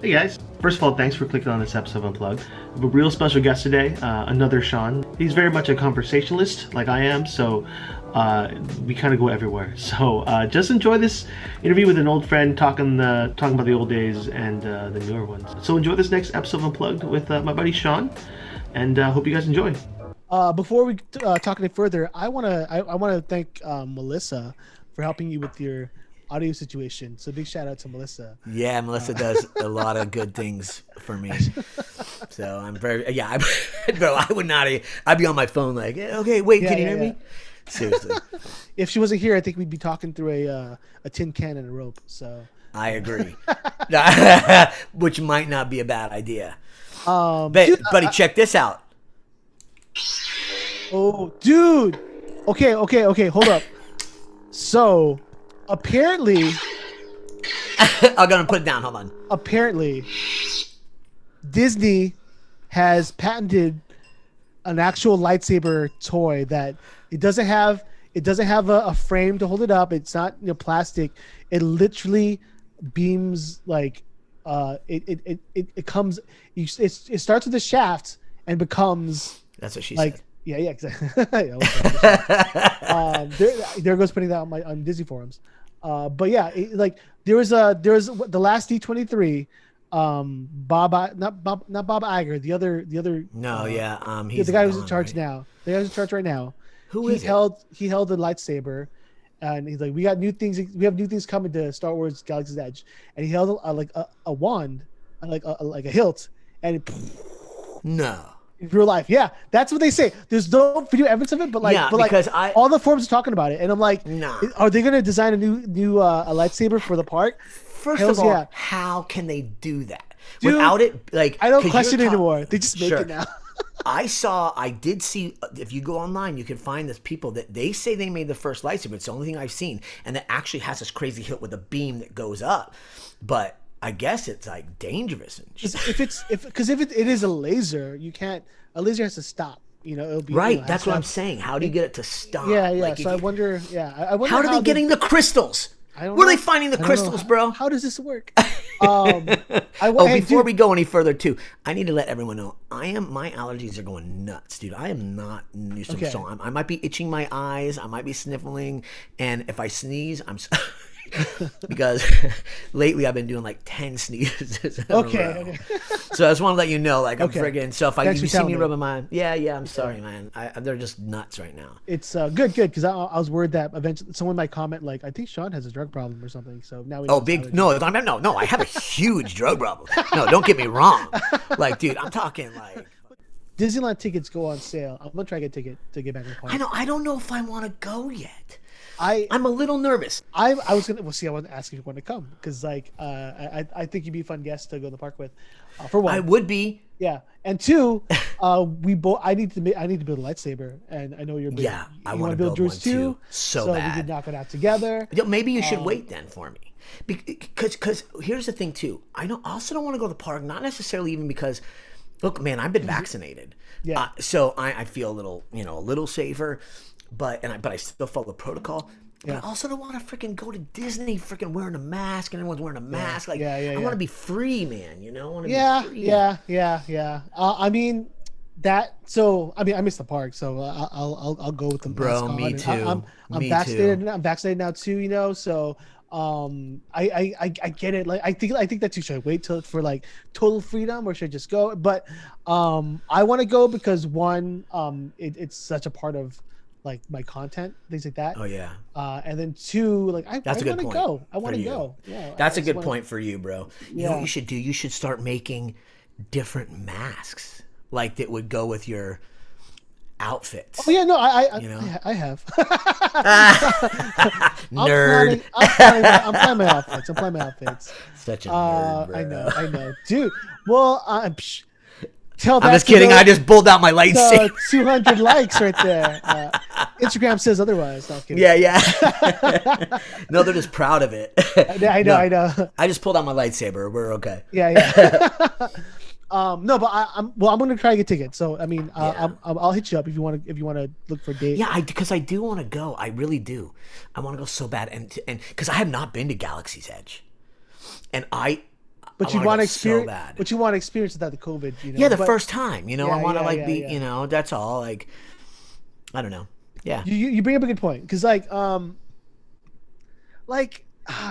Hey guys, first of all, thanks for clicking on this episode of Unplugged. I have a real special guest today, another Shaun. He's very much a conversationalist like I am, so we kind of go everywhere. So just enjoy this interview with an old friend talking about the old days and the newer ones. So enjoy this next episode of Unplugged with my buddy Shaun, and hope you guys enjoy. Before we talk any further, I wanna thank Melissa for helping you with your audio situation. So big shout out to Melissa. Yeah, Melissa does a lot of good things for me. So I'm very bro. I would not. I'd be on my phone like, okay, wait, can you hear me? Seriously. If she wasn't here, I think we'd be talking through a tin can and a rope. So I agree, which might not be a bad idea. Buddy, check this out. Oh, dude. Okay. Hold up. So, apparently, I'm gonna put it down. Hold on. Apparently, Disney has patented an actual lightsaber toy that it doesn't have a frame to hold it up. It's not plastic. It literally beams like it comes. It starts with the shaft and becomes. That's what she said. Yeah, exactly. There goes putting that on Disney forums. But yeah, there was the last D23. Not Bob Iger, the other. No, he's the guy who's in charge now. The guy who's in charge right now. Who is he held the lightsaber, and he's like, we got new things. We have new things coming to Star Wars Galaxy's Edge, and he held a wand, like a hilt, and no. In real life, yeah, that's what they say. There's no video evidence of it, but all the forums are talking about it, and I'm like, nah. Are they gonna design a new a lightsaber for the park? First of all, how can they do that? Dude, without it? Like, I don't question it anymore. They just make it now. I did see. If you go online, you can find this people that they say they made the first lightsaber. It's the only thing I've seen, and that actually has this crazy hilt with a beam that goes up, but. I guess it's like dangerous. Because if it is a laser, a laser has to stop. It'll be right. That's what I'm saying. How do you get it to stop? Yeah. Like so I wonder. Yeah, I wonder how are they getting the crystals? Where are they finding the crystals, bro? How does this work? Before we go any further, too, I need to let everyone know my allergies are going nuts, dude. I am not used to so I might be itching my eyes. I might be sniffling, and if I sneeze, I'm. Because lately I've been doing like 10 sneezes. Okay. So I just want to let you know, like I'm friggin'. So if you see me rubbing my, I'm sorry, man. They're just nuts right now. It's good because I was worried that eventually someone might comment like, I think Shaun has a drug problem or something. So now we. Oh, big no! I have a huge drug problem. No, don't get me wrong. Like, dude, I'm talking like. Disneyland tickets go on sale. I'm gonna try to get a ticket to get back in the park. I don't know if I want to go yet. I'm a little nervous. I was gonna. Well, see, I want to ask if you want to come because, I think you'd be a fun guest to go to the park with. For one, I would be. Yeah, and two, we both. I need to build a lightsaber, and I know you're. Yeah, I want to build yours too. So bad. We could knock it out together. Maybe you should wait then for me, because here's the thing too. I also don't want to go to the park, not necessarily even because. Look, man, I've been vaccinated. Yeah. So I feel a little safer. But I still follow the protocol. But I also don't want to freaking go to Disney freaking wearing a mask and everyone's wearing a mask. I want to be free, man. I want to be free. Yeah. I mean that. So I miss the park. So I'll go with the bro. Me too. I'm vaccinated. I'm vaccinated now too. So I get it. Like I think that you should wait for like total freedom or should just go. But I want to go because one, it's such a part of. Like my content, things like that. Oh yeah. And then two, like I want to go. I want to go. Yeah. That's a good point for you, bro. You know what you should do? You should start making different masks, like that would go with your outfits. Oh yeah, no, I have. Nerd. I'm planning my outfits. Such a nerd, bro. I know, dude. Well, I'm just kidding. I just pulled out my lightsaber. 200 likes right there. Instagram says otherwise. No, yeah. No, they're just proud of it. I know. I just pulled out my lightsaber. We're okay. Yeah. No, but I'm going to try to get tickets. So I mean, I'll hit you up if you want to look for dates. Yeah, because I do want to go. I really do. I want to go so bad, and because I have not been to Galaxy's Edge, and But I you wanna want go to so experience. bad. But you want to experience without the COVID. You know. Yeah, the But first time, you know, I Yeah, want to yeah, like yeah, be, yeah. you know, that's all. Like, I don't know. Yeah. You bring up a good point because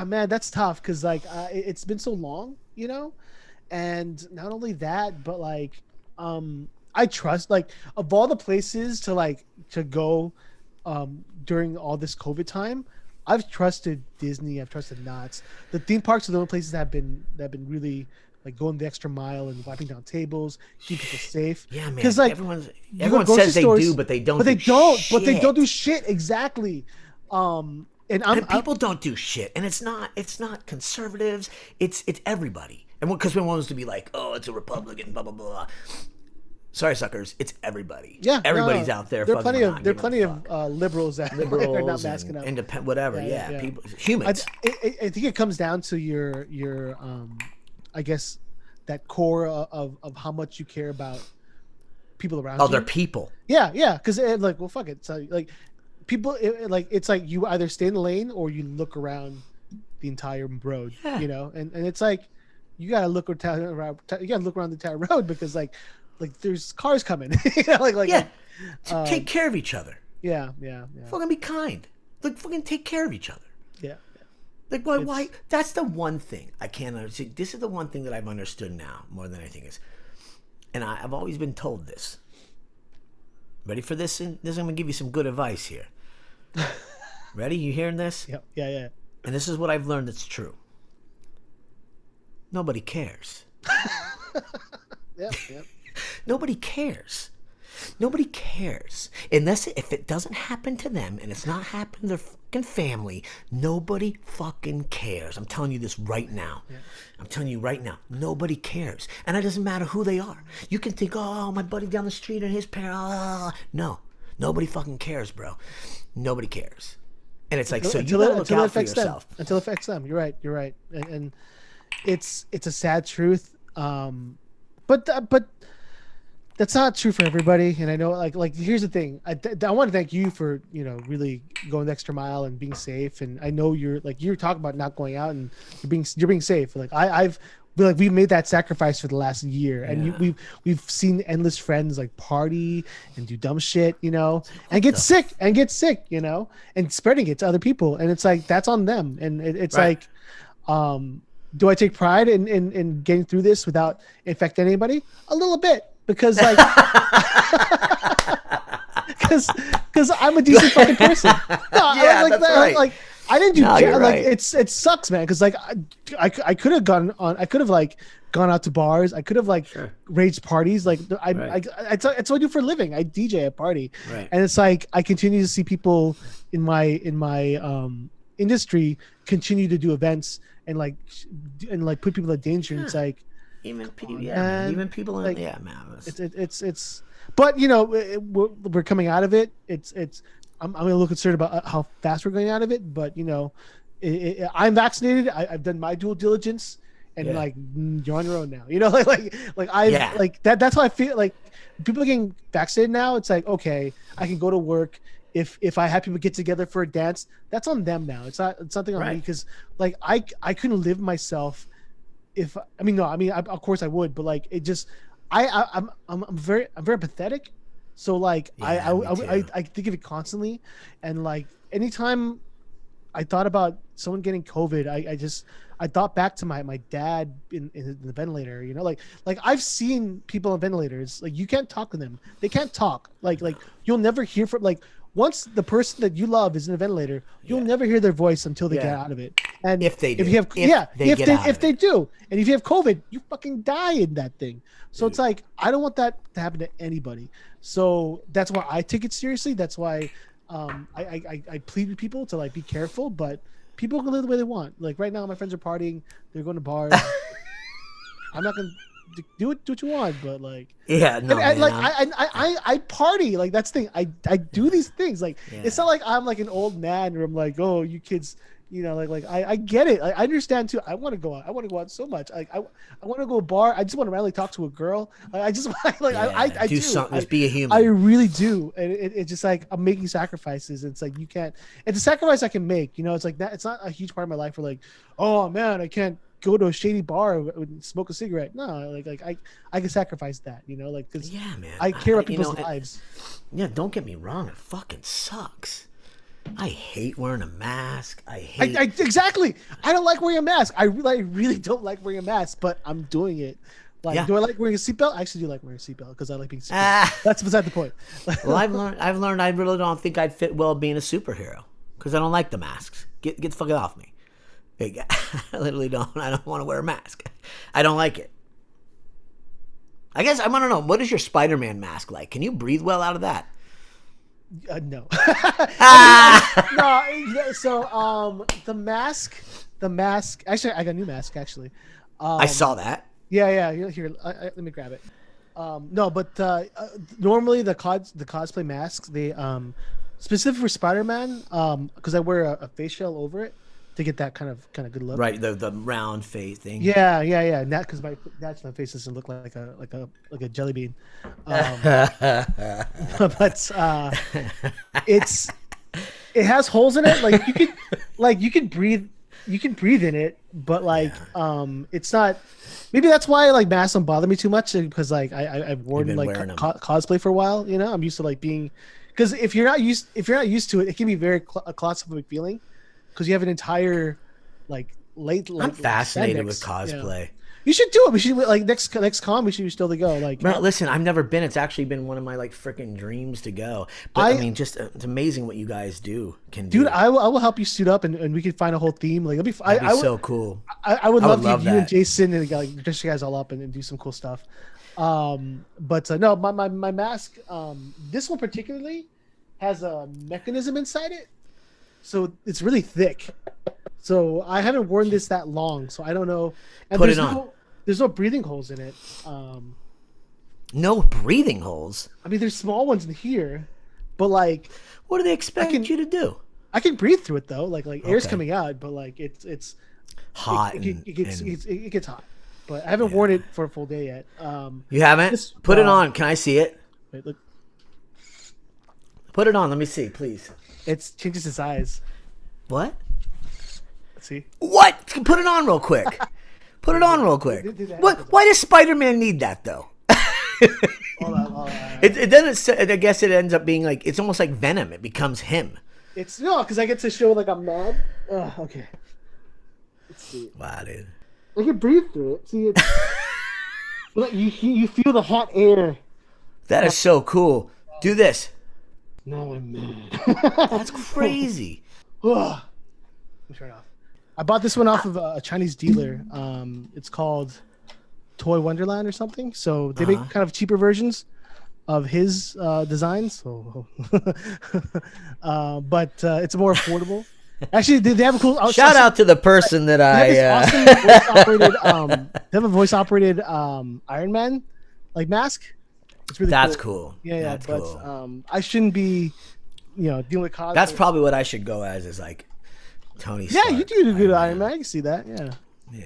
man, that's tough because it's been so long, you know, and not only that, but I trust like of all the places to go during all this COVID time, I've trusted Disney, I've trusted Knott's. The theme parks are the only places that have been really like going the extra mile and wiping down tables, keep people safe. Yeah, man. Because like you go to Everyone grocery says they stores, do, but they don't. but they do don't, but they don't do shit. shit exactly. And And people don't do shit, and it's not conservatives. It's everybody. And because we want us to be like, oh, it's a Republican, blah blah blah. Sorry, suckers. It's everybody. yeah, Everybody's no, out there. There are fucking plenty not of there are giving plenty a of fuck. liberals that are not Liberals masking and up. independent, whatever. Yeah, Yeah, yeah. people, humans. I think it comes down to your I guess that core of how much you care about people around Oh, you. they're people. Yeah, because like, well, fuck it. So like, people, it's like you either stay in the lane or you look around the entire road. Yeah. You know, and it's like you gotta look around. You gotta look around the entire road because like there's cars coming. You know, Yeah. Take care of each other. yeah. Fucking be kind. Like, fucking take care of each other. Yeah. Like, why? That's the one thing I can't understand. This is the one thing that I've understood now more than anything is, and I've always been told this. Ready for this? And this is going to give you some good advice here. Ready? You hearing this? Yep. Yeah. And this is what I've learned that's true. Nobody cares. Yep. Nobody cares. Nobody cares. Unless if it doesn't happen to them and it's not happened to their fucking family, nobody fucking cares. I'm telling you this right now. Yeah. I'm telling you right now. Nobody cares. And it doesn't matter who they are. You can think, oh, my buddy down the street and his parents. No. Nobody fucking cares, bro. Nobody cares. And it's like, so you gotta look out for yourself. Until it affects them. You're right. And it's a sad truth. But that's not true for everybody. And I know like here's the thing. I want to thank you for, you know, really going the extra mile and being safe. And I know you're talking about not going out and you're being safe. Like we've made that sacrifice for the last year, and we've seen endless friends like party and do dumb shit, you know, and get sick, you know, and spreading it to other people. And it's like, that's on them. And it's right. Like, do I take pride in getting through this without infecting anybody? A little bit, because like, because I'm a decent fucking person. No, Yeah, that's right. Like, I didn't do you're like right. it sucks, man. Because like I could have gone out to bars. I could have raged parties. Like it's what I do for a living. I DJ at party, Right. and it's like I continue to see people in my industry continue to do events and put people in danger. And it's like Even people, man, even people, like, man. It's but you know, we're coming out of it. I'm a little concerned about how fast we're going out of it, but you know, I'm vaccinated. I've done my due diligence, and like you're on your own now. You know, like that's how I feel. Like people are getting vaccinated now. It's like, okay, I can go to work. If I have people get together for a dance, that's on them now. It's something on me, because like I couldn't live myself. Of course I would, but like it just I'm very pathetic. So like I think of it constantly, and like anytime I thought about someone getting COVID, I thought back to my dad in the ventilator. You know, like I've seen people on ventilators. Like you can't talk to them; they can't talk. Like you'll never hear from once the person that you love is in a ventilator, you'll never hear their voice until they get out of it. And if they do, if they do, and if you have COVID, you fucking die in that thing. So it's like, I don't want that to happen to anybody. So that's why I take it seriously. That's why I plead with people to like be careful, but people can live the way they want. Like right now, my friends are partying, they're going to bars. I'm not gonna do what you want, but like I party. Like that's the thing. I do these things. Like it's not like I'm like an old man or I'm like, oh, you kids, you know, like I get it. I understand too. I want to go out. I want to go out so much. Like I want to go to a bar. I just want to randomly talk to a girl. I just I do something. Just be a human. I really do. And it's just like I'm making sacrifices. It's like you can't. It's a sacrifice I can make. You know, it's like that. It's not a huge part of my life where like, oh man, I can't go to a shady bar and smoke a cigarette. No, like I can sacrifice that, you know, like because Yeah, man. I care about you people's know, lives. Yeah, don't get me wrong. It fucking sucks. I hate wearing a mask. I I, hate. I exactly. I don't like wearing a mask. I really don't like wearing a mask, but I'm doing it. Like, Yeah. do I like wearing a seatbelt? I actually do like wearing a seatbelt because I like being secure. Ah. That's beside the point. Well, I've learned. I really don't think I'd fit well being a superhero because I don't like the masks. Get the fuck off me. Like, I literally don't. I don't want to wear a mask. I don't like it. I guess I want to know, what is your Spider-Man mask like? Can you breathe well out of that? No. Ah! No. So the mask. Actually, I got a new mask. Actually, I saw that. Yeah. Here, let me grab it. No, but normally the cosplay masks, they specific for Spider-Man, because I wear a face shell over it to get that kind of good look. Right, the round face thing. Yeah. Not because my face doesn't look like a jelly bean. But it has holes in it. Like you can breathe in it, but it's not. Maybe that's why like masks don't bother me too much, because like I've worn like cosplay for a while. You know, I'm used to like being, because if you're not used to it, it can be very a claustrophobic feeling, because you have an entire like I'm fascinated with spandex, cosplay. You know? You should do it. We should like next con. We should still to go. Like, Bro, listen, I've never been. It's actually been one of my like freaking dreams to go. But I mean, just it's amazing what you guys do. Dude, I will help you suit up, and we can find a whole theme. Like, it'll be so cool. I would love you and Jason and like dress you guys all up and do some cool stuff. But no, my mask. This one particularly has a mechanism inside it, so it's really thick. So I haven't worn this that long, so I don't know. And Put it on. There's no breathing holes in it. No breathing holes? I mean, there's small ones in here, but like, what do they expect you to do? I can breathe through it though. Like air's coming out, but like it's hot. It gets hot. But I haven't worn it for a full day yet. You haven't? Put it on. Can I see it? Wait, look. Put it on. Let me see, please. It changes its size. What? Let's see. What? Put it on real quick. Put it on real quick. What? Why does Spider-Man need that though? Hold on. It doesn't. I guess it ends up being like, it's almost like Venom. It becomes him. It's no, because I get to show like I'm mad. Okay. Let's see. Wow, dude. I can breathe through it. See, it's like you feel the hot air. That is so cool. Do this. No, I'm mad. That's crazy. Let me turn it off. I bought this one off of a Chinese dealer. It's called Toy Wonderland or something. So they make kind of cheaper versions of his designs. So, but it's more affordable. Actually, they have a cool. Shout out to the person that awesome voice-operated. They have a voice-operated Iron Man like mask. It's really cool. Yeah, that's but cool. I shouldn't be, dealing with cosplay. That's probably what I should go as, is like Tony Stark. Yeah, you do good Iron Man. I can see that. Yeah. Yeah.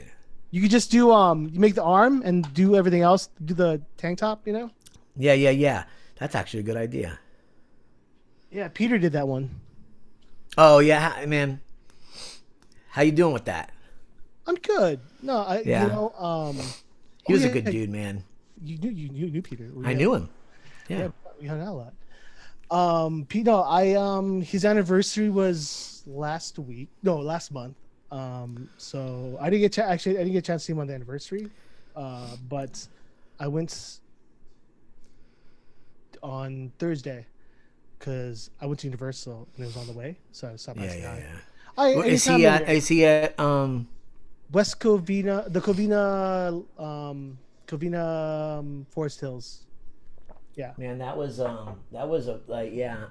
You could just do you make the arm and do everything else. Do the tank top, Yeah. That's actually a good idea. Yeah, Peter did that one. Oh yeah, man. How you doing with that? I'm good. No, he was a good dude, man. You knew Peter. I knew him. Yeah, we hung out a lot. Peter, his anniversary was last month. So I didn't get I didn't get a chance to see him on the anniversary. But I went on Thursday because I went to Universal and it was on the way, so I stopped by. Is he at West Covina, the Covina Forest Hills. Yeah, man, that was I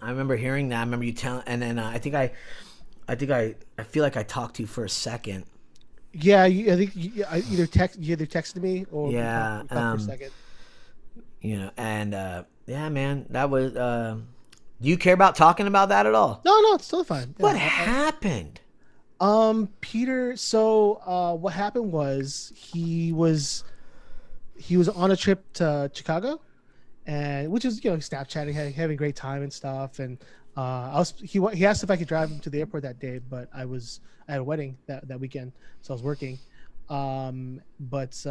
remember hearing that. I remember you telling, and then I feel like I talked to you for a second. Yeah, I think you either texted me or we talked for a second. Yeah, man, that was. Do you care about talking about that at all? No, it's still fine. What happened? Peter. So, what happened was he was on a trip to Chicago, and which is Snapchatting, having a great time and stuff. And he asked if I could drive him to the airport that day, but I had a wedding that weekend, so I was working. But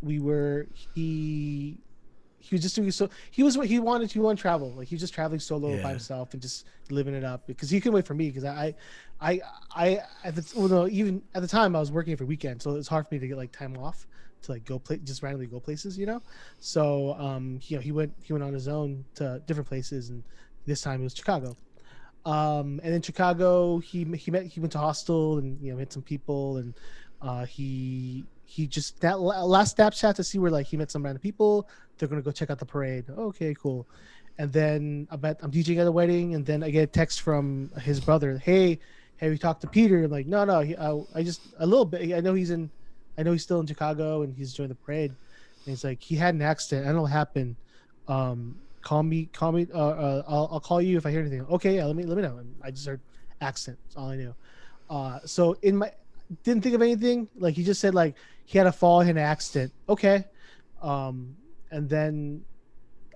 we were he was just doing so he wanted to travel, like he was just traveling solo by Yeah. himself and just living it up because he couldn't wait for me because I at the well, no, even at the time I was working every weekend, so it's hard for me to get like time off to like go play just randomly go places, you know. So he went on his own to different places, and this time it was Chicago. And in Chicago, he went to hostel and met some people, and he just that last Snapchat to see where like he met some random people. They're gonna go check out the parade. Okay, cool. And then I'm DJing at a wedding, and then I get a text from his brother. Hey, have you talked to Peter? I'm like, no. I just a little bit. I know he's still in Chicago and he's joined the parade. And he's like, he had an accident. I don't know what happened. Call me. I'll call you if I hear anything. Okay, yeah, let me know. And I just heard accident. That's all I knew. So in my didn't think of anything. Like he just said like he had a fall, he had an accident. Okay. And then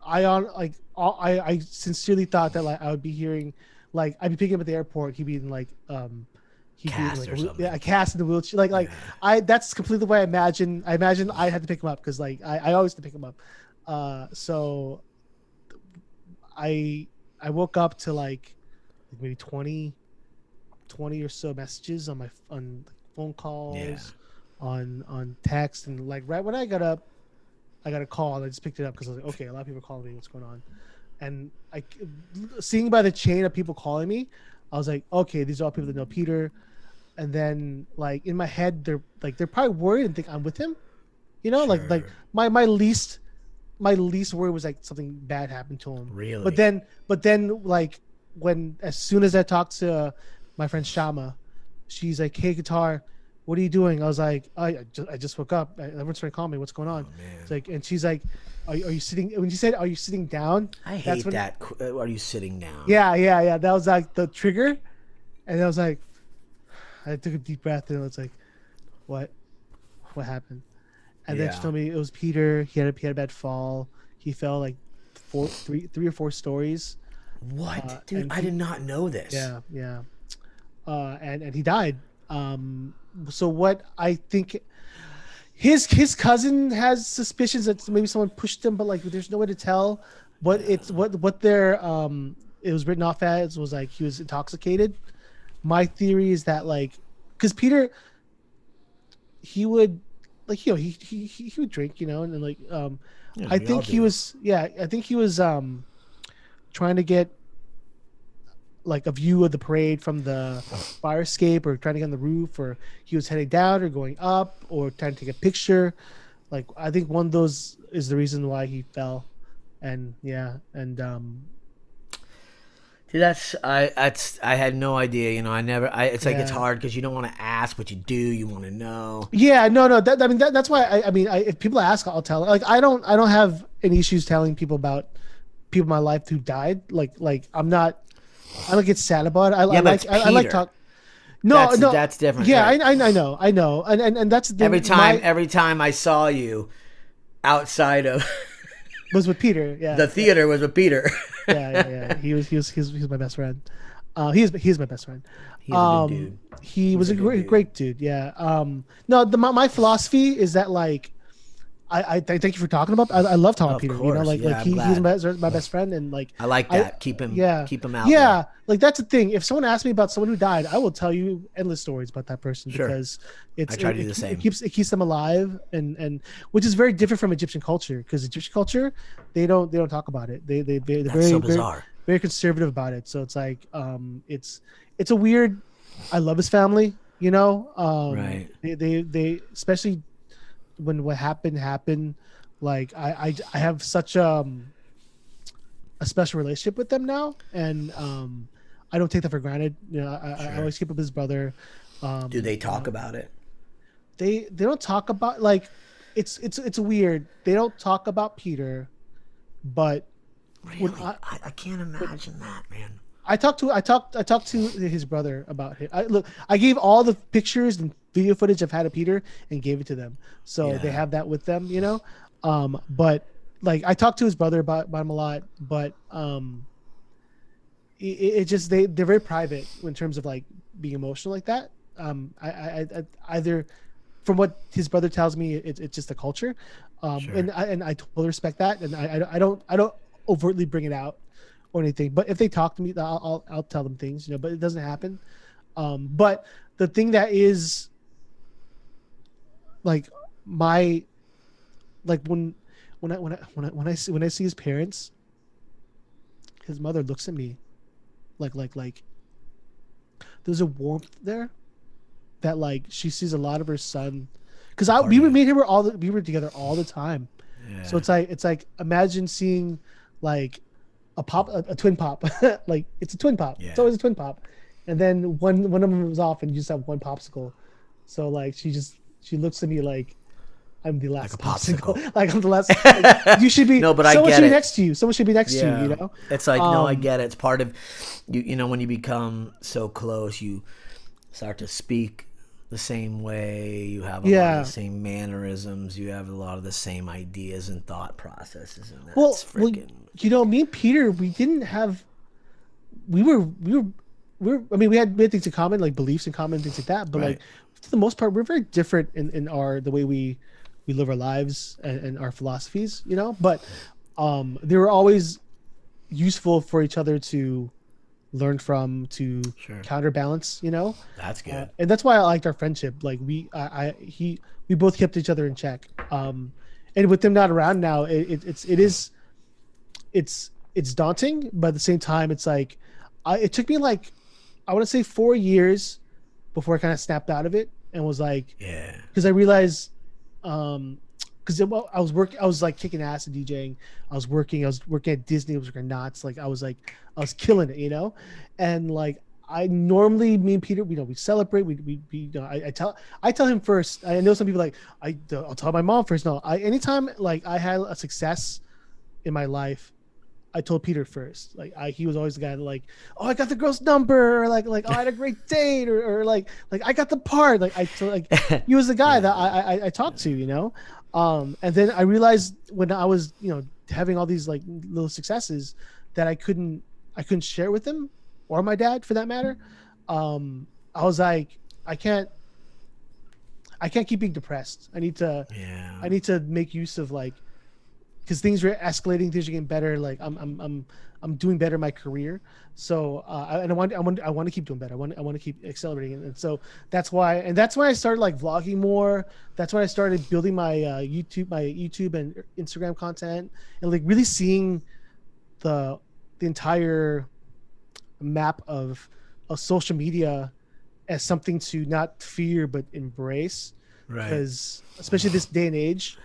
I sincerely thought that like I would be hearing like I'd be picking him at the airport. He'd be in like he'd Cast be or in like something. a cast in the wheelchair. Like Yeah. I that's completely the way I imagine. I imagine I had to pick him up because like I always had to pick him up. So I woke up to like maybe 20 or so messages on my on phone calls, Yeah. on text, and like right when I got up, I got a call and I just picked it up because I was like, okay, a lot of people are calling me. What's going on? And I seeing by the chain of people calling me, I was like, okay, these are all people that know Peter. And then like in my head, they're probably worried and think I'm with him. You know, like Sure. my least worry was like something bad happened to him. Really? But then like when as soon as I talked to my friend Shama, she's like, "Hey, Katar, what are you doing?" I was like, I just woke up. Everyone's trying to call me. What's going on?" Oh, man. It's like, and she's like, are you sitting? When she said, "Are you sitting down?" I that's hate that. Are you sitting down? Yeah. That was like the trigger, and I was like, I took a deep breath and I was like, what happened? And then she Yeah. told me it was Peter. He had a bad fall. He fell like three or four stories. What, dude? And I did not know this. yeah. And he died. So what I think his cousin has suspicions that maybe someone pushed him, but like there's no way to tell. But it's what their it was written off as was like he was intoxicated. My theory is that like because Peter he would like he would drink and then like Yeah, I we all think he do. was I think he was trying to get like a view of the parade from the fire escape or trying to get on the roof, or he was heading down or going up or trying to take a picture. Like I think one of those is the reason why he fell. And Dude, I had no idea. I never. It's like it's yeah. hard because you don't want to ask, but you do. You want to know. Yeah, no. That's why I mean, if people ask, I'll tell. Like, I don't have any issues telling people about people in my life who died. Like, I don't get sad about it. Yeah, but it's I like Peter. talk. No, That's different. Yeah, Right. I know, and that's the Every time I saw you outside of was with Peter. Yeah, the theater was with Peter. yeah. He was my best friend. He's my best friend. He's a good dude. He was a good dude. great dude. Yeah. No, my philosophy is that like, I thank you for talking about. I love talking about Of Peter. course, Like yeah, I'm he's glad. my best friend, and like I like that. Keep him out. yeah. There. Like that's the thing. If someone asks me about someone who died, I will tell you endless stories about that person Sure. because I try to do the same. It keeps them alive, and which is very different from Egyptian culture because Egyptian culture they don't talk about it. They're That's very so bizarre. very conservative about it. So it's like it's a weird. I love his family. Right. They especially when what happened. Like I have such a special relationship with them now, and I don't take that for granted. I always keep up with his brother. Do they talk about it? They don't talk about like it's weird. They don't talk about Peter, but Really? I can't imagine that, man. I talked to his brother about it. I gave all the pictures and video footage I've had of Peter and gave it to them, so they Yeah. have that with them. But like I talked to his brother about him a lot, but it just they're very private in terms of like being emotional like that. I either from what his brother tells me, it's just a culture, Sure. and I totally respect that, and I don't overtly bring it out or anything. But if they talk to me, I'll tell them things, but it doesn't happen. But the thing that is like my like when I see his parents, his mother looks at me like there's a warmth there that like she sees a lot of her son, because we were we were together all the time. Yeah. So it's like imagine seeing like a twin pop like it's a twin pop. Yeah. It's always a twin pop, and then one of them was off and you just have one popsicle. So like she looks at me like I'm the last popsicle. Like I'm the last. Like, you should be. No, but someone I get should be it. next to you. Someone should be next to you. You know. It's like no, I get it. It's part of you know when you become so close, you start to speak the same way. You have a lot of the same mannerisms. You have a lot of the same ideas and thought processes. And that's well, me and Peter, we didn't have. We were. I mean, we had things in common, like beliefs in common, things like that. But like for the most part, we're very different in the way we live our lives and our philosophies, but they were always useful for each other to learn from, to counterbalance, That's good. and that's why I liked our friendship. Like we both kept each other in check. And with them not around now, it's daunting, but at the same time, it's like, it took me like, I want to say 4 years before I kind of snapped out of it and was like, because I realized, because I was like kicking ass and DJing. I was working at Disney. I was working at Knott's. Like I was killing it, and like I normally, me and Peter, we celebrate. I tell him first. I know some people like I'll tell my mom first. No, anytime like I had a success in my life, I told Peter first. Like he was always the guy that like, oh, I got the girl's number, or like oh, I had a great date, or like I got the part. Like he was the guy that I talked to, and then I realized when I was having all these like little successes that I couldn't share with him or my dad for that matter. I was like, I can't keep being depressed. I need to make use of like, because things are escalating, things are getting better. Like I'm doing better in my career, so and I want to keep doing better. I want to keep accelerating, and so that's why I started like vlogging more. That's when I started building my YouTube and Instagram content, and like really seeing the entire map of social media as something to not fear but embrace. Right. Because especially this day and age,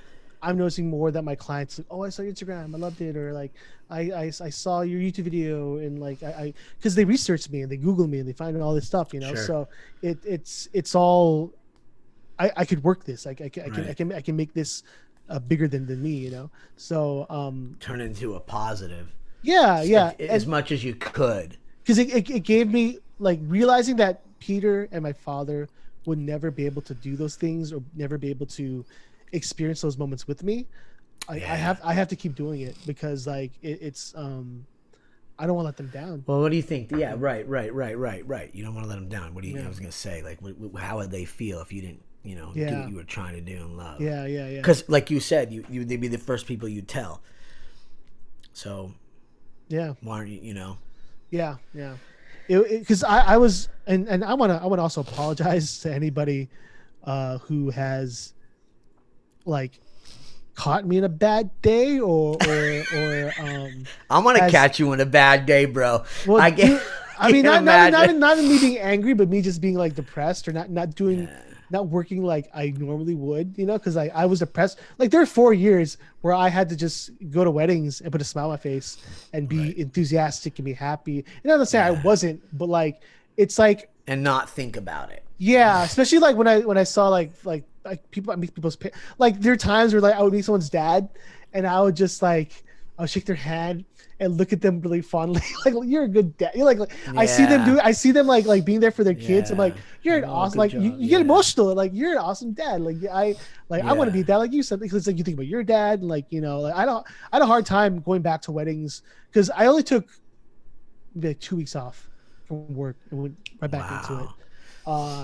I'm noticing more that my clients like, oh, I saw your Instagram, I loved it, or like I saw your YouTube video, and like I because they research me and they Google me and they find all this stuff, Sure. So it's all I could work this. I can make this bigger than me, So turn into a positive. Yeah. As much as you could. Because it gave me like realizing that Peter and my father would never be able to do those things or never be able to experience those moments with me. I have to keep doing it because like it's I don't want to let them down. Well, what do you think? Yeah, right. You don't want to let them down. What do you? I was gonna say, like, how would they feel if you didn't, do what you were trying to do in love? Yeah. Because, like you said, they'd be the first people you'd tell. So, why aren't you? Yeah. Because I was, and I want to also apologize to anybody who has like caught me in a bad day or I'm gonna catch you in a bad day, bro. Well, not in me being angry, but me just being like depressed or not working like I normally would, because I was depressed. Like there were 4 years where I had to just go to weddings and put a smile on my face and be enthusiastic and be happy. And not to say I wasn't, but like it's like and not think about it. Yeah, especially like when I saw like people, I meet people's like there are times where like I would meet someone's dad, and I would just like I would shake their hand and look at them really fondly, like you're a good dad. You're like I see them like being there for their kids. I'm like you're an awesome like you get emotional like you're an awesome dad. Like I want to be a dad like you said, because like you think about your dad and like like I had a hard time going back to weddings because I only took like 2 weeks off from work and went right back into it.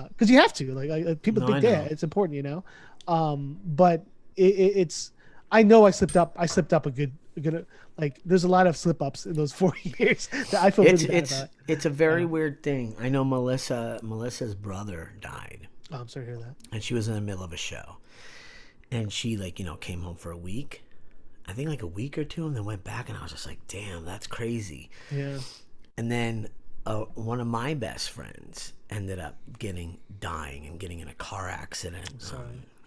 because you have to. Like people No, think I know. it's important, But it's. I know I slipped up. I slipped up a good. Like there's a lot of slip ups in those 4 years that I feel really bad about. It's a very weird thing. I know Melissa's brother died, Oh, I'm sorry to hear that. and she was in the middle of a show, and she came home for a week, I think like a week or two, and then went back, and I was just like, damn, that's crazy. Yeah. And then one of my best friends ended up dying and getting in a car accident. Sorry.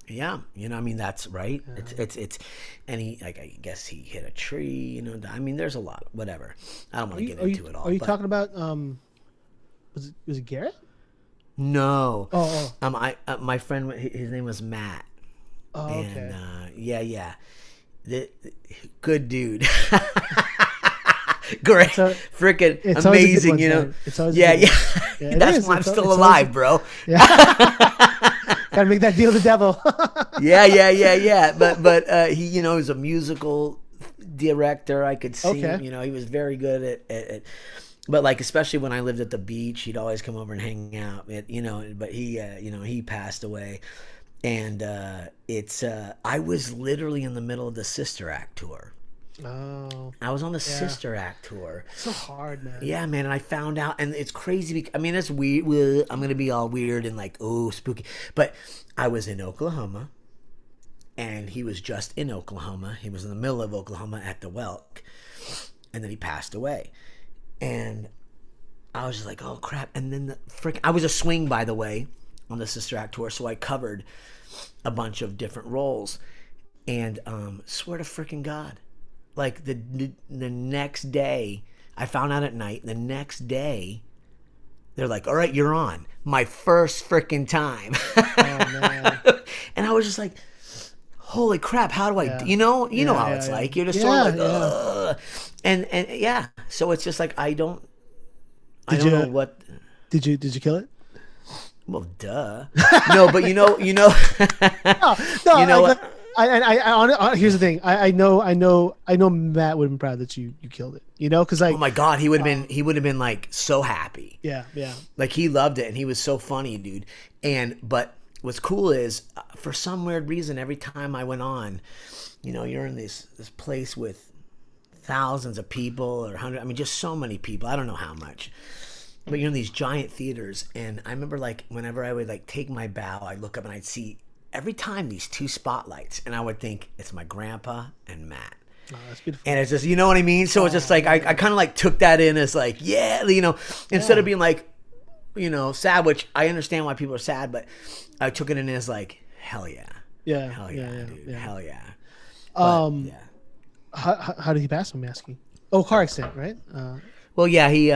Yeah, I mean, that's right. Yeah. It's, and I guess he hit a tree. I mean, there's a lot. Whatever. I don't want to get into it all. Are you talking about was it Garrett? No. Oh. My friend, his name was Matt. Oh, okay. And yeah. Good dude. Great, freaking amazing. It's always yeah. That's why I'm still alive, bro. Yeah. Gotta make that deal with the devil. yeah. But he, was a musical director. I could see, Okay. He was very good at but like, especially when I lived at the beach, he'd always come over and hang out. But he passed away, and I was literally in the middle of the Sister Act tour. Oh. I was on the Sister Act tour. It's so hard, man. Yeah, man, and I found out, and it's crazy. I mean, it's weird. I'm gonna be all weird and like, oh, spooky. But I was in Oklahoma, and he was just in Oklahoma. He was in the middle of Oklahoma at the Welk, and then he passed away. And I was just like, oh crap. And then I was a swing, by the way, on the Sister Act tour, so I covered a bunch of different roles. And swear to freaking God. Like the next day, I found out at night. The next day, they're like, "All right, you're on." My first freaking time. Oh man! And I was just like, "Holy crap! How do I?" Yeah. You know how it's like. You're just sort of like, ugh. And yeah. So it's just like I don't know what. Did you kill it? Well, duh. No, but no. What? Here's the thing. I know Matt would have been proud that you killed it. Because like, oh my God, he would have been like so happy. Yeah. Like he loved it, and he was so funny, dude. But what's cool is, for some weird reason, every time I went on, you're in this place with thousands of people or hundreds. I mean, just so many people. I don't know how much. But you're in these giant theaters, and I remember like whenever I would like take my bow, I'd look up and I'd see every time these two spotlights, and I would think it's my grandpa and Matt. Oh, that's beautiful. And it's just, you know what I mean? So it's just like I kind of like took that in as like, instead of being like, sad, which I understand why people are sad, but I took it in as like, hell yeah. Yeah. Hell yeah, dude. Yeah. Hell yeah. But, how did he pass? I'm asking. Oh, car accident, right? Well, yeah, he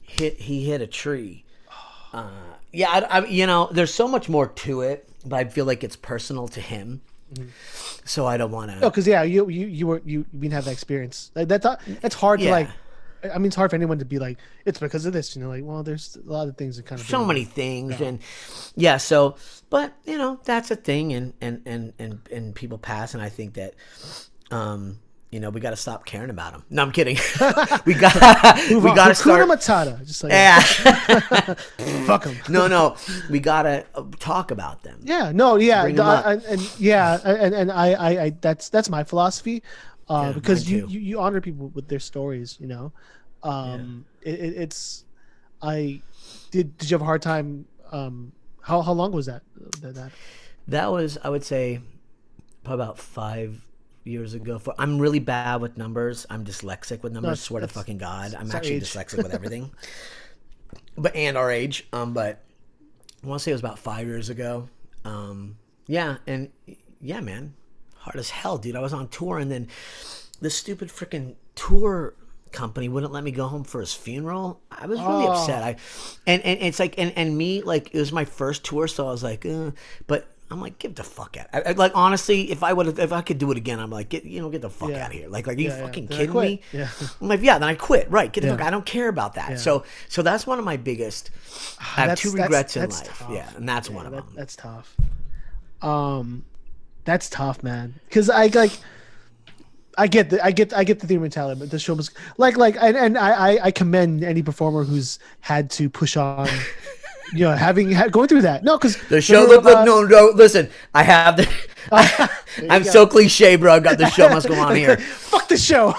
hit a tree. There's so much more to it, but I feel like it's personal to him. Mm-hmm. So I don't want to. No, because you didn't have that experience. Like that's hard to like. I mean, it's hard for anyone to be like, it's because of this. Like, well, there's a lot of things that kind of. So many things, and so, but that's a thing, and people pass, and I think that, we got to stop caring about them. No, I'm kidding. we got to start. Matata, just like fuck them. No, we got to talk about them. Yeah, no, yeah, and I that's my philosophy, because you honor people with their stories. It's did you have a hard time? How long was that? That was, I would say, probably about 5 years ago. I'm really bad with numbers. I'm dyslexic with numbers. Swear to fucking God, I'm actually dyslexic with everything. And our age. But I want to say it was about 5 years ago. Man, hard as hell, dude. I was on tour, and then this stupid freaking tour company wouldn't let me go home for his funeral. I was really upset. And it's like, and me, like, it was my first tour, so I was like, but I'm like, get the fuck out. Like, honestly, if I could do it again, I'm like, get the fuck out of here. Like, are you fucking kidding me? Yeah. I'm like, then I quit. Right. Get the fuck. I don't care about that. Yeah. So that's one of my biggest, I have two regrets in life. Tough. Yeah. And that's one of them. That's tough. That's tough, man. Cause I get the theater mentality, but the show was like, and I commend any performer who's had to push on going through that. No, because The show. Look. No. Listen. I have the. I'm so cliche, bro. I got the show must go on here. Fuck the show.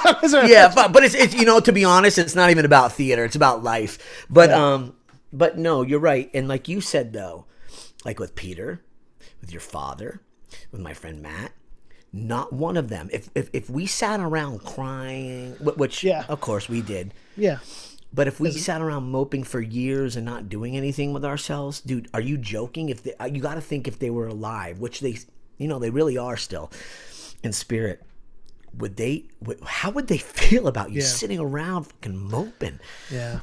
Yeah, but it's to be honest, it's not even about theater. It's about life. But no, you're right. And like you said though, like with Peter, with your father, with my friend Matt, not one of them. If we sat around crying, which of course we did. Yeah. But if we sat around moping for years and not doing anything with ourselves, dude, are you joking? You got to think if they were alive, which they really are still in spirit. How would they feel about you sitting around fucking moping? Yeah.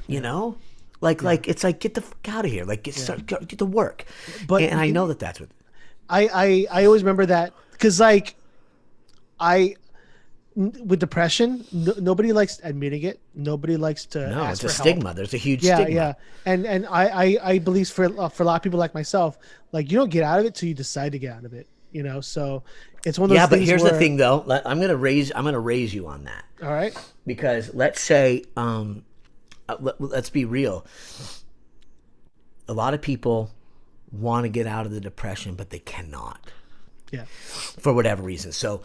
Like it's like, get the fuck out of here. Like get to work. And I know that's what I always remember that because like with depression, nobody likes admitting it. Nobody likes to ask for it's a help. stigma. There's a huge stigma. Yeah. And I believe for a lot of people like myself, like you don't get out of it till you decide to get out of it. So it's one of those things. Yeah, but here's the thing though. I'm gonna raise you on that. All right. Because let's say, let's be real. A lot of people want to get out of the depression, but they cannot. Yeah. For whatever reason. So,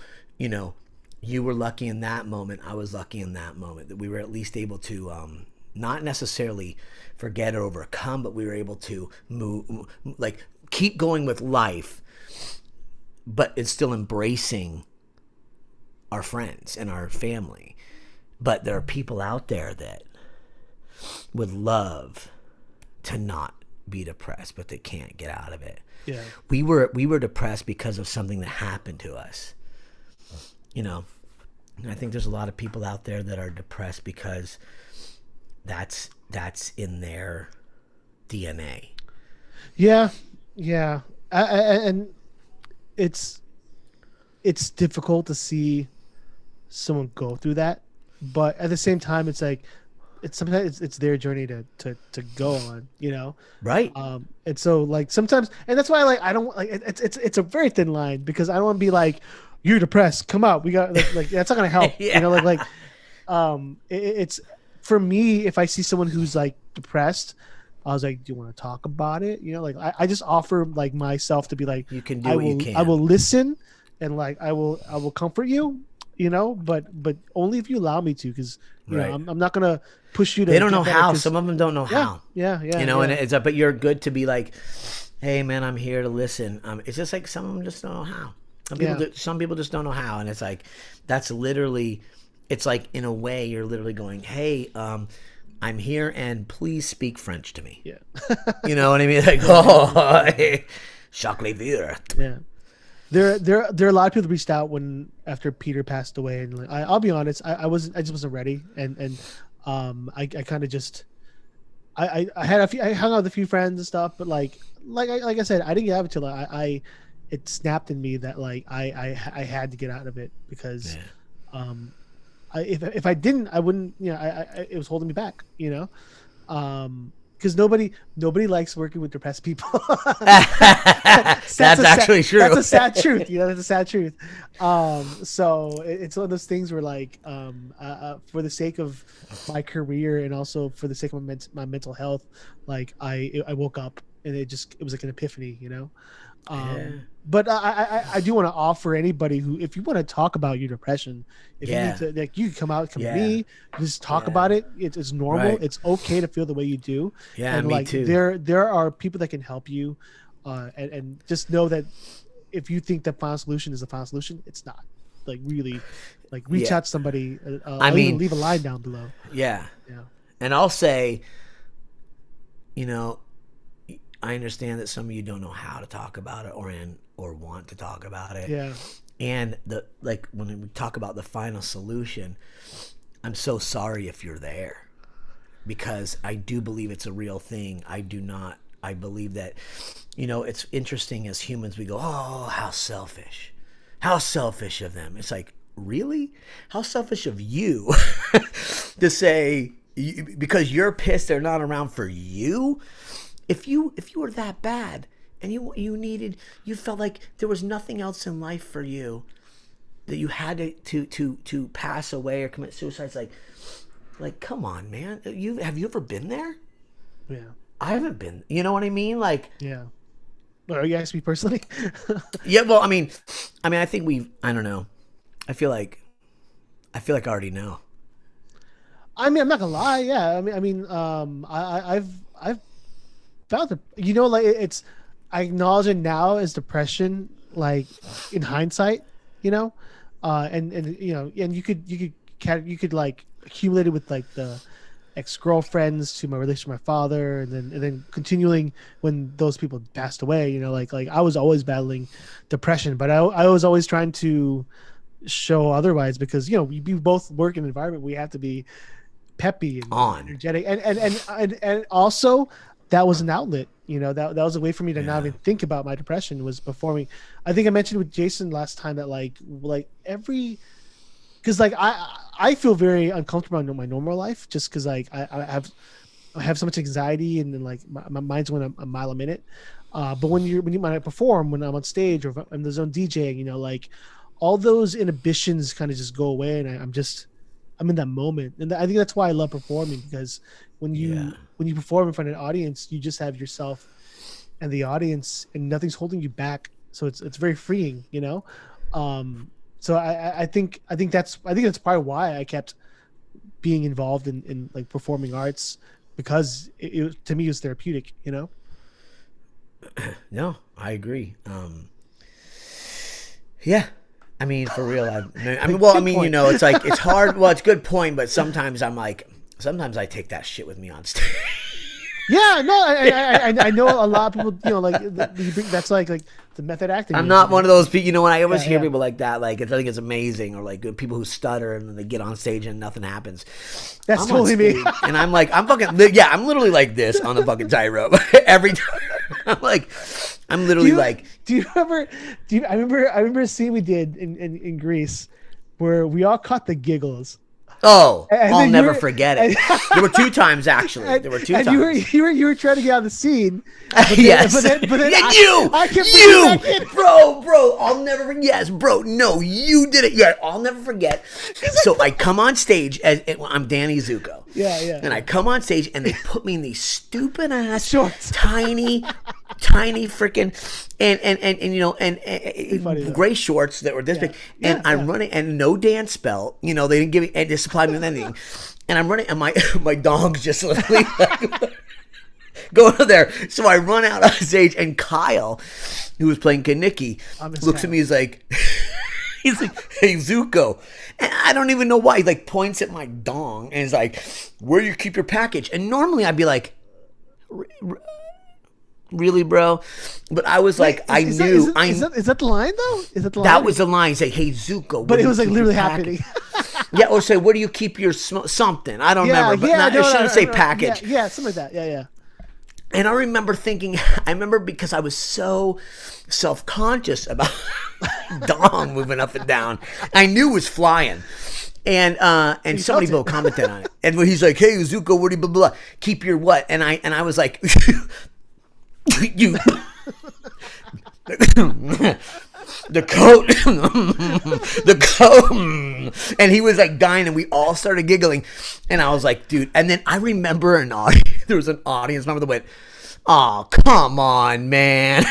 you were lucky in that moment. I was lucky in that moment that we were at least able to not necessarily forget or overcome, but we were able to keep going with life, but it's still embracing our friends and our family. But there are people out there that would love to not be depressed, but they can't get out of it. Yeah. We were depressed because of something that happened to us. And I think there's a lot of people out there that are depressed because that's in their DNA. Yeah. And it's difficult to see someone go through that, but at the same time, it's like sometimes it's their journey to go on, Right. And so like sometimes, and that's why I don't like it's a very thin line because I don't want to be like, you're depressed, come out, we got like that's not gonna help. Yeah. It's for me, if I see someone who's like depressed, I was like, do you want to talk about it? I just offer like myself to be like, you can do what you can. I will listen and like I will comfort you, but only if you allow me to, because right. I'm not gonna push you to. They don't know how. Some of them don't know how. Yeah. And it's but you're good to be like, hey man, I'm here to listen. It's just like some of them just don't know how. Some people just don't know how, and it's like that's literally. It's like in a way you're literally going, hey, I'm here and please speak French to me. Yeah. You know what I mean? Like, chocolat vert. Yeah. There are a lot of people that reached out after Peter passed away, and like, I'll be honest, I just wasn't ready, and I kind of just I hung out with a few friends and stuff, but like I said, I didn't get out of it till it snapped in me that like I had to get out of it because if I didn't, I wouldn't, it was holding me back, because nobody likes working with depressed people. That's actually true. That's a sad truth. That's a sad truth. So it's one of those things where like, for the sake of my career and also for the sake of my mental health, like I woke up and it was like an epiphany, But I do want to offer anybody who, if you want to talk about your depression, if you need to, like, you can come to me, just talk about it. It's normal. Right. It's okay to feel the way you do. Yeah, and me like too. there are people that can help you, and just know that if you think the final solution is the final solution, it's not. Like really, like reach out to somebody. Even leave a line down below. Yeah. And I'll say, I understand that some of you don't know how to talk about it or want to talk about it. Yeah. And when we talk about the final solution, I'm so sorry if you're there, because I do believe it's a real thing. I believe that, it's interesting as humans, we go, oh, how selfish of them. It's like, really? How selfish of you to say, because you're pissed they're not around for you? If you were that bad and you felt like there was nothing else in life for you, that you had to pass away or commit suicide, it's like come on, man. Have you ever been there? Yeah. I haven't been. You know what I mean? Like, Yeah. But are you asking me personally? yeah. Well, I mean, I think I don't know. I feel like I already know. I mean, I'm not gonna lie. Yeah. I've found it. You know, like it's. I acknowledge it now as depression. Like in hindsight, you know, and you know, and you could like accumulate it with like the ex-girlfriends to my relation with my father, and then continuing when those people passed away, you know, like I was always battling depression, but I was always trying to show otherwise, because, you know, we both work in an environment we have to be peppy and energetic, and also that was an outlet, you know, that was a way for me to not even think about my depression, was performing. I think I mentioned with Jason last time that like every, because like I feel very uncomfortable in my normal life, just because like I have so much anxiety, and then like my mind's going a mile a minute. But when I perform, when I'm on stage or if I'm in the zone DJing, you know, like all those inhibitions kind of just go away, and I'm in that moment, and I think that's why I love performing, because when you perform in front of an audience, you just have yourself and the audience, and nothing's holding you back. So it's very freeing, you know. So I think that's probably why I kept being involved in like performing arts, because it to me it was therapeutic, you know. No, I agree. Yeah. I mean, for real. You know, it's like, it's hard. Well, it's a good point, but sometimes I take that shit with me on stage. Yeah, no, I know a lot of people, you know, like that's like the method acting. I'm not one of those people, you know, when I always hear people like that, like I think it's amazing, or like people who stutter and then they get on stage and nothing happens. That's totally me. And I'm like, I'm literally like this on the fucking tightrope every time. I'm literally like. I remember a scene we did in Greece where we all caught the giggles. Oh, I'll never forget it. There were 2 times, actually. There were 2 times. You were trying to get on the scene. Yes. But then I kept bro, I'll never forget. Yes, bro. No, you did it. Yeah, I'll never forget. So I come on stage I'm Danny Zuko. Yeah. And I come on stage and they put me in these stupid ass shorts, tiny freaking and you know and gray shorts that were this big, and I'm running, and no dance belt, you know, they didn't give me, and they supplied me with anything, and I'm running, and my dog's just literally like, going over there. So I run out on stage, and Kyle, who was playing Kaniki, looks at me, he's like hey Zuko, and I don't even know why, he like points at my dong and is like, where you keep your package? And normally I'd be like, really, bro? But I was like, Is that the line though? Is that the line? That was the line. Say, hey Zuko. But it was like literally happening. Yeah, or say, where do you keep your something? I don't remember, but I shouldn't say package. Yeah, something like that. Yeah. And I remember thinking, because I was so self-conscious about dong moving up and down, I knew it was flying. And somebody will comment on it. And he's like, hey Zuko, what do you blah blah? Keep your what? And I was like, you the coat, and he was like dying, and we all started giggling, and I was like, dude. And then I remember there was an audience member that went, oh, come on, man.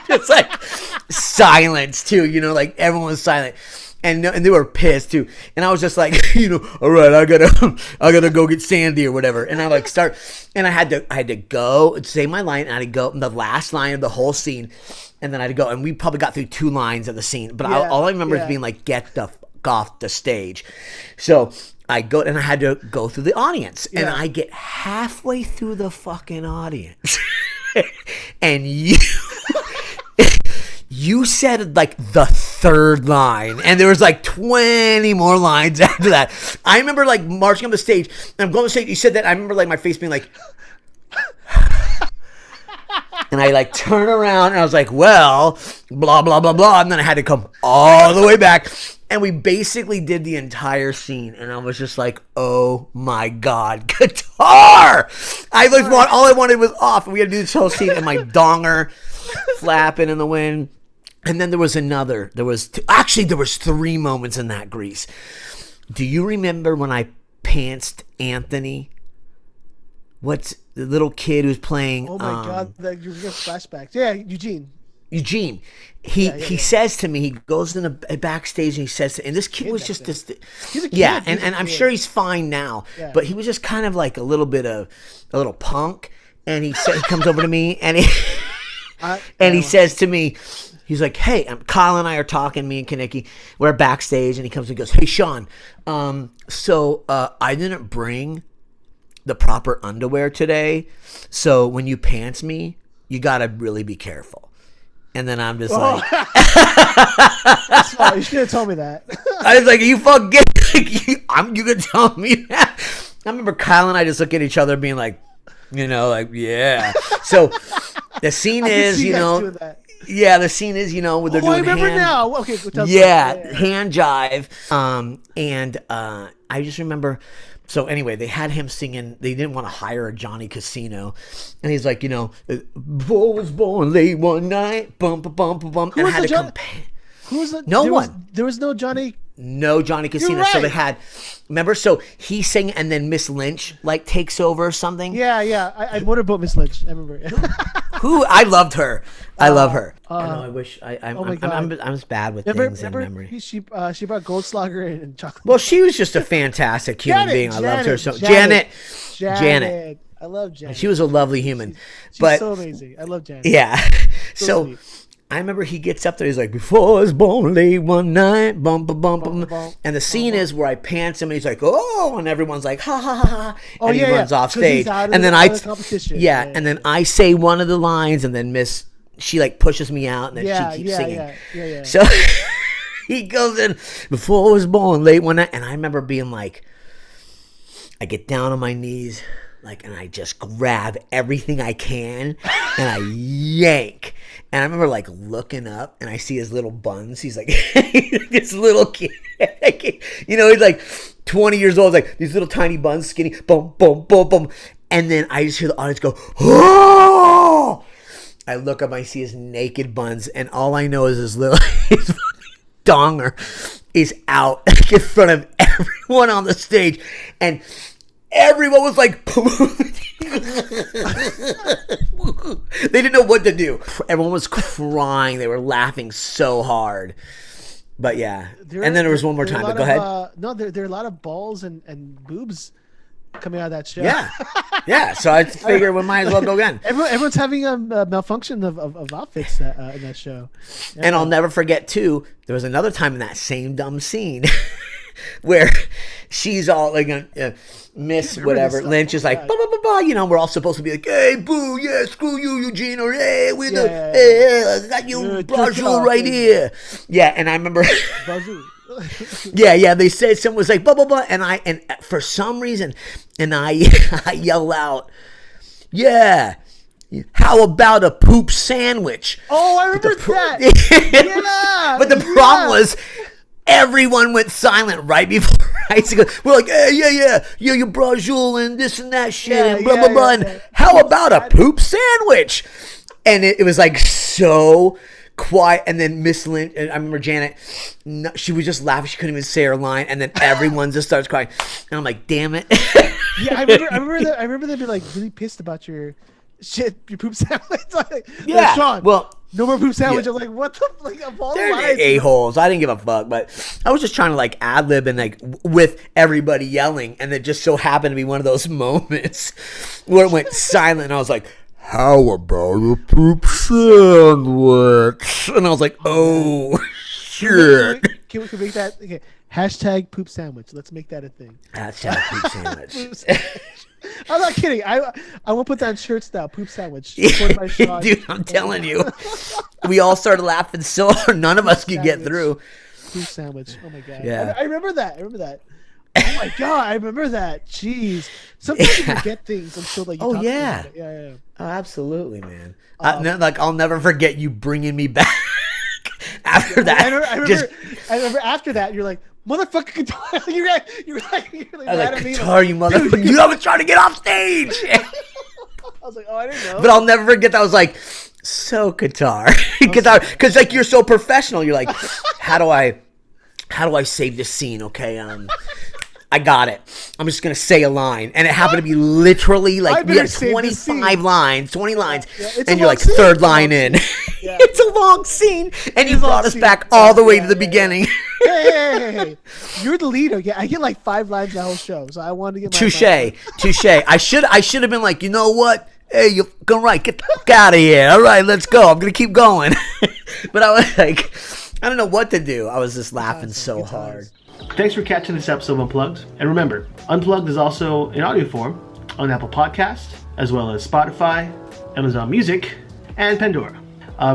It's like silence too, you know, like everyone was silent. And they were pissed too, and I was just like, you know, all right, I gotta go get Sandy or whatever. And I like start, and I had to go say my line, and I had to go the last line of the whole scene, and then I had to go, and we probably got through 2 lines of the scene, but all I remember is being like, get the fuck off the stage. So I go, and I had to go through the audience, and I get halfway through the fucking audience, and you said like the 3rd line, and there was like 20 more lines after that. I remember like marching on the stage, and I'm going to stage. You said that. I remember like my face being like, and I like turn around, and I was like, well, blah blah blah blah, and then I had to come all the way back, and we basically did the entire scene, and I was just like, oh my god, Katar! All I wanted was off, and we had to do this whole scene, and my donger flapping in the wind. And then there was 3 moments in that Grease. Do you remember when I pantsed Anthony what's the little kid who's playing? Oh my God, you're getting flashbacks. Yeah, Eugene. He says to me, he goes in the backstage and he says, and this kid was just this. He's a kid. Yeah, He's and a I'm kid. sure he's fine now, but he was just kind of like a little punk. And he comes over to me and he says to me, he's like, hey, Kyle and I are talking, me and Kaneki, we're backstage, and he comes and goes, hey, Shaun, so I didn't bring the proper underwear today, so when you pants me, you gotta really be careful. And then I'm just like, that's smart. You should have told me that. I was like, you fucking you gonna tell me that? I remember Kyle and I just look at each other being like, yeah. So the scene is, the scene is, where they're doing I remember now. Okay, tell me. hand jive. And I just remember. So anyway, they had him singing. They didn't want to hire a Johnny Casino, and he's like, "Boy was born late one night, bum bum bum bum." Who was Who was the? No one. There was no Johnny. No Johnny Casino. You're right. So they had. Remember? So he sang, and then Miss Lynch takes over or something. Yeah. I motorboat Miss Lynch. I remember. Who I loved her. I love her. I know. I wish I'm. Oh my God. I'm just bad with things in memory. She brought Goldschlager and chocolate. Well, she was just a fantastic human being. I loved her so. Janet. I love Janet. She was a lovely human. She's so amazing. I love Janet. Yeah. So I remember he gets up there. He's like, before I was born late one night, bum bum bum bum. And the scene is where I pants him, and he's like, oh, and everyone's like, ha ha ha ha. And he runs off stage. And then and then I say one of the lines, and then she pushes me out, and then she keeps singing. Yeah. So he goes in, before I was born late one night, and I remember being like, I get down on my knees, and I just grab everything I can, and I yank. And I remember looking up, and I see his little buns. He's like, this little kid. He's like 20 years old, these little tiny buns, skinny, boom, boom, boom, boom. And then I just hear the audience go, oh! I look up, I see his naked buns, and all I know is his donger is out in front of everyone on the stage. And everyone was like, they didn't know what to do. Everyone was crying. They were laughing so hard. But yeah. And then there was one more time. But go ahead. No, there are a lot of balls and boobs coming out of that show. Yeah. So I figured we might as well go again. Everyone's having a malfunction of outfits in that show. Yeah. And I'll never forget too, there was another time in that same dumb scene where she's all Miss whatever Lynch is like, bah, bah, bah, bah. We're all supposed to be like, hey, boo, yeah, screw you, Eugene, or hey, I got you, Brazil right here. Yeah, and I remember, yeah, they said someone was like, blah blah blah, and for some reason, and I yell out, yeah. How about a poop sandwich? Oh, I remember that. But the problem was, everyone went silent right before I said, we're like, hey, yeah, you Brazil and this and that shit and blah, blah, blah. And how about a poop sandwich? And it was so quiet. And then Miss Lynch, and I remember Janet, she was just laughing. She couldn't even say her line. And then everyone just starts crying. And I'm like, damn it. Yeah, I remember them being really pissed about your poop sandwich. Yeah. Shaun, well, no more poop sandwich. I'm like, what the of all they're the lines? a-holes. I didn't give a fuck, but I was just trying to ad-lib and with everybody yelling, and it just so happened to be one of those moments where it went silent, and I was like, how about a poop sandwich? And I was like, oh, shit. Can we make that? Okay. Hashtag poop sandwich. Let's make that a thing. Hashtag poop sandwich. I'm not kidding. I won't put that on shirts now. Poop sandwich. By Shaun. Dude, I'm telling you. We all started laughing so hard, none of us could get through. Poop sandwich. Oh my God. Yeah. I remember that. Oh my God, I remember that. Jeez. Sometimes you forget things until you talk about it. Yeah. Oh, absolutely, man. I'll never forget you bringing me back after that. I remember after that, you're like, motherfucker, Katar. You're mad at me. Katar, you motherfucker. You was trying to get off stage. I was like, oh, I didn't know. But I'll never forget that. I was like, so Katar. Because you're so professional. You're like, how do I save this scene? Okay. I got it. I'm just gonna say a line, and it happened to be literally I like we better had save this scene. 25 lines, 20 lines, It's a and you're long like scene. third It's a long line in. Yeah. It's a long scene, and you is a long brought us scene. back all the way Yeah, to the yeah, beginning. Hey, you're the leader. Yeah, I get like 5 lines that whole show, so I wanted to get my Touche. I should have been like, you know what? Hey, you're right. Get the fuck out of here. All right, let's go. I'm gonna keep going. But I was like, I don't know what to do. I was just laughing so hard. Thanks for catching this episode of Unplugged. And remember, Unplugged is also in audio form on Apple Podcasts, as well as Spotify, Amazon Music, and Pandora.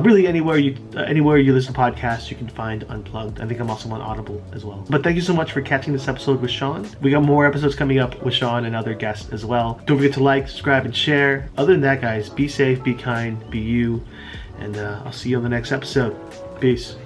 Really, anywhere you listen to podcasts, you can find Unplugged. I think I'm also on Audible as well. But thank you so much for catching this episode with Shaun. We got more episodes coming up with Shaun and other guests as well. Don't forget to like, subscribe, and share. Other than that, guys, be safe, be kind, be you. And I'll see you on the next episode. Peace.